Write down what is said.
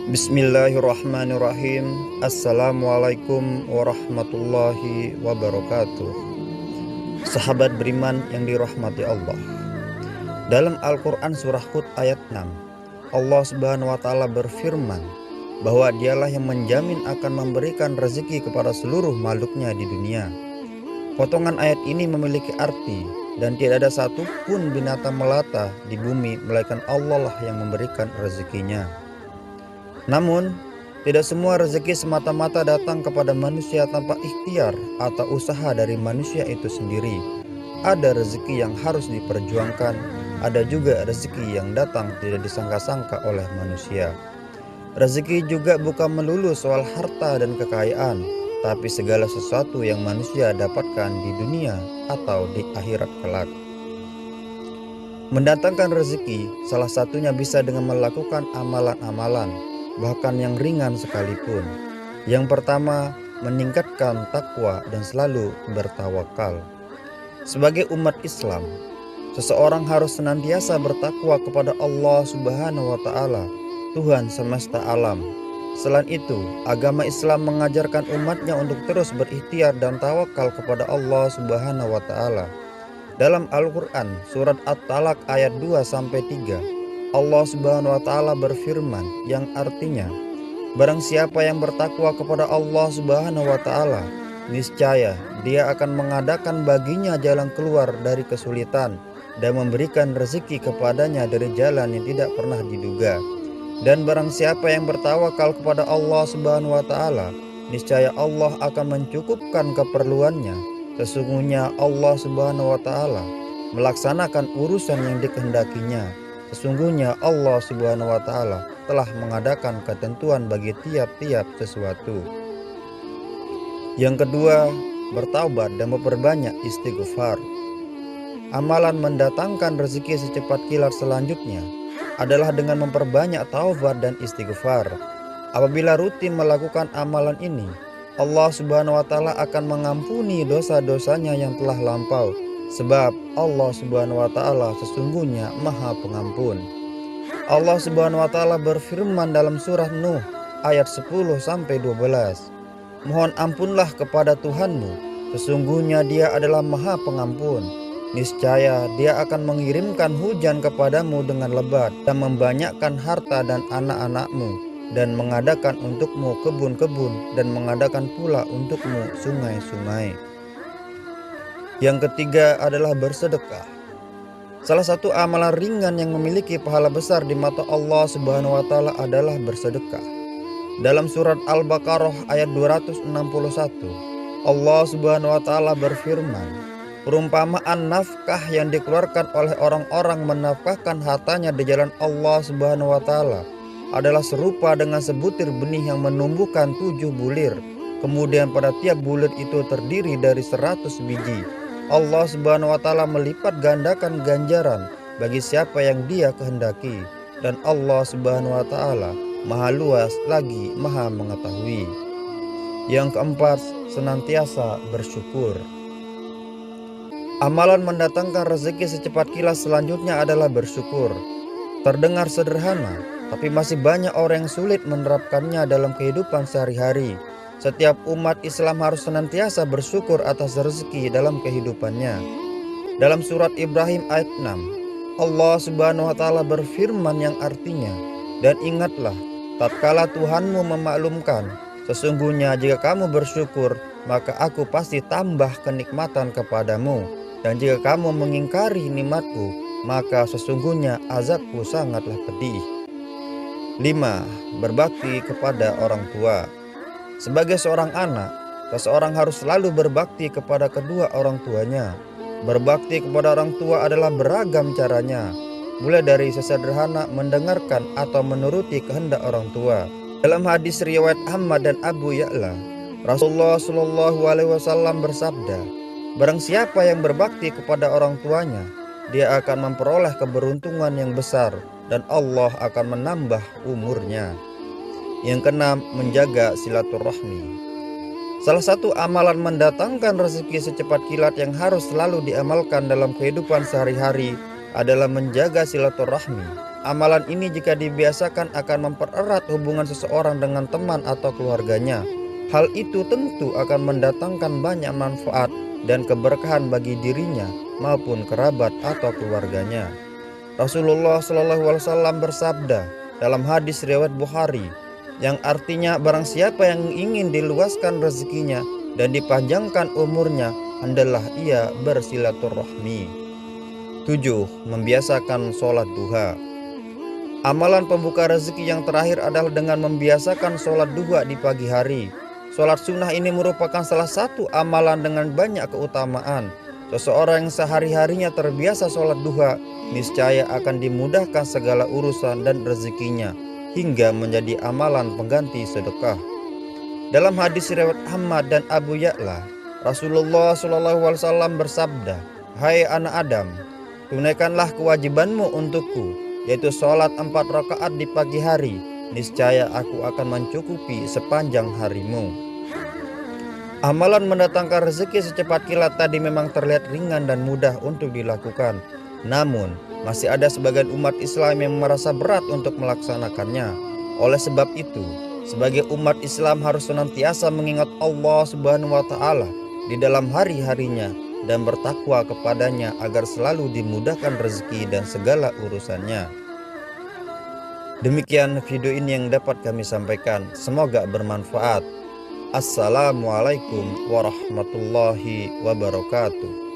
Bismillahirrahmanirrahim. Assalamualaikum warahmatullahi wabarakatuh. Sahabat beriman yang dirahmati Allah, dalam Al-Quran surah Hud ayat 6, Allah Subhanahu wa Ta'ala berfirman bahwa Dialah yang menjamin akan memberikan rezeki kepada seluruh makhluknya di dunia. Potongan ayat ini memiliki arti, dan tidak ada satupun binatang melata di bumi melainkan Allah lah yang memberikan rezekinya. Namun, tidak semua rezeki semata-mata datang kepada manusia tanpa ikhtiar atau usaha dari manusia itu sendiri. Ada rezeki yang harus diperjuangkan, ada juga rezeki yang datang tidak disangka-sangka oleh manusia. Rezeki juga bukan melulu soal harta dan kekayaan, tapi segala sesuatu yang manusia dapatkan di dunia atau di akhirat kelak. Mendatangkan rezeki salah satunya bisa dengan melakukan amalan-amalan, bahkan yang ringan sekalipun. Yang pertama, meningkatkan takwa dan selalu bertawakal. Sebagai umat Islam, seseorang harus senantiasa bertakwa kepada Allah Subhanahu wa Ta'ala, Tuhan semesta alam. Selain itu, agama Islam mengajarkan umatnya untuk terus berikhtiar dan tawakal kepada Allah Subhanahu wa Ta'ala. Dalam Al-Quran surat At-Talaq ayat 2-3, Allah Subhanahu wa Ta'ala berfirman yang artinya, barang siapa yang bertakwa kepada Allah Subhanahu wa Ta'ala, niscaya Dia akan mengadakan baginya jalan keluar dari kesulitan dan memberikan rezeki kepadanya dari jalan yang tidak pernah diduga. Dan barang siapa yang bertawakal kepada Allah Subhanahu wa Ta'ala, niscaya Allah akan mencukupkan keperluannya. Sesungguhnya Allah Subhanahu wa Ta'ala melaksanakan urusan yang dikehendakinya. Sesungguhnya Allah Subhanahu wa Ta'ala telah mengadakan ketentuan bagi tiap-tiap sesuatu. Yang kedua, bertaubat dan memperbanyak istighfar. Amalan mendatangkan rezeki secepat kilat selanjutnya adalah dengan memperbanyak taubat dan istighfar. Apabila rutin melakukan amalan ini, Allah Subhanahu wa Ta'ala akan mengampuni dosa-dosanya yang telah lampau. Sebab Allah Subhanahu wa Ta'ala sesungguhnya Maha Pengampun. Allah Subhanahu wa Ta'ala berfirman dalam surah Nuh ayat 10-12, mohon ampunlah kepada Tuhanmu, sesungguhnya Dia adalah Maha Pengampun. Niscaya Dia akan mengirimkan hujan kepadamu dengan lebat dan membanyakkan harta dan anak-anakmu, dan mengadakan untukmu kebun-kebun, dan mengadakan pula untukmu sungai-sungai. Yang ketiga adalah bersedekah. Salah satu amalan ringan yang memiliki pahala besar di mata Allah Subhanahu wa Ta'ala adalah bersedekah. Dalam surat Al-Baqarah ayat 261, Allah Subhanahu wa Ta'ala berfirman, perumpamaan nafkah yang dikeluarkan oleh orang-orang menafkahkan hartanya di jalan Allah Subhanahu wa Ta'ala adalah serupa dengan sebutir benih yang menumbuhkan 7 bulir. Kemudian pada tiap bulir itu terdiri dari 100 biji. Allah Subhanahu wa Ta'ala melipat gandakan ganjaran bagi siapa yang Dia kehendaki, dan Allah Subhanahu wa Ta'ala Maha luas lagi Maha mengetahui. Yang keempat, senantiasa bersyukur. Amalan mendatangkan rezeki secepat kilat selanjutnya adalah bersyukur. Terdengar sederhana, tapi masih banyak orang yang sulit menerapkannya dalam kehidupan sehari-hari. Setiap umat Islam harus senantiasa bersyukur atas rezeki dalam kehidupannya. Dalam surat Ibrahim ayat 6, Allah Subhanahu wa Ta'ala berfirman yang artinya, dan ingatlah tatkala Tuhanmu memaklumkan, sesungguhnya jika kamu bersyukur, maka aku pasti tambah kenikmatan kepadamu, dan jika kamu mengingkari nikmatku, maka sesungguhnya azabku sangatlah pedih. 5. Berbakti kepada orang tua. Sebagai seorang anak, seseorang harus selalu berbakti kepada kedua orang tuanya. Berbakti kepada orang tua adalah beragam caranya, mulai dari sesederhana mendengarkan atau menuruti kehendak orang tua. Dalam hadis riwayat Ahmad dan Abu Ya'la, Rasulullah Shallallahu alaihi wasallam bersabda, barang siapa yang berbakti kepada orang tuanya, dia akan memperoleh keberuntungan yang besar dan Allah akan menambah umurnya. Yang keenam, menjaga silaturahmi. Salah satu amalan mendatangkan rezeki secepat kilat yang harus selalu diamalkan dalam kehidupan sehari-hari adalah menjaga silaturahmi. Amalan ini jika dibiasakan akan mempererat hubungan seseorang dengan teman atau keluarganya. Hal itu tentu akan mendatangkan banyak manfaat dan keberkahan bagi dirinya maupun kerabat atau keluarganya. Rasulullah Shallallahu Alaihi Wasallam bersabda dalam hadis riwayat Bukhari yang artinya barang siapa yang ingin diluaskan rezekinya dan dipanjangkan umurnya, hendaklah ia bersilaturahmi. 7. Membiasakan sholat duha. Amalan pembuka rezeki yang terakhir adalah dengan membiasakan sholat duha di pagi hari. Sholat sunnah ini merupakan salah satu amalan dengan banyak keutamaan. Seseorang yang sehari-harinya terbiasa sholat duha, niscaya akan dimudahkan segala urusan dan rezekinya, hingga menjadi amalan pengganti sedekah. Dalam hadis riwayat Ahmad dan Abu Ya'la, Rasulullah SAW bersabda, "Hai anak Adam, tunaikanlah kewajibanmu untukku, yaitu sholat 4 rakaat di pagi hari, niscaya aku akan mencukupi sepanjang harimu." Amalan mendatangkan rezeki secepat kilat tadi memang terlihat ringan dan mudah untuk dilakukan. Namun, masih ada sebagian umat Islam yang merasa berat untuk melaksanakannya. Oleh sebab itu, sebagai umat Islam harus senantiasa mengingat Allah Subhanahu wa Ta'ala di dalam hari-harinya dan bertakwa kepadanya agar selalu dimudahkan rezeki dan segala urusannya. Demikian video ini yang dapat kami sampaikan. Semoga bermanfaat. Assalamualaikum warahmatullahi wabarakatuh.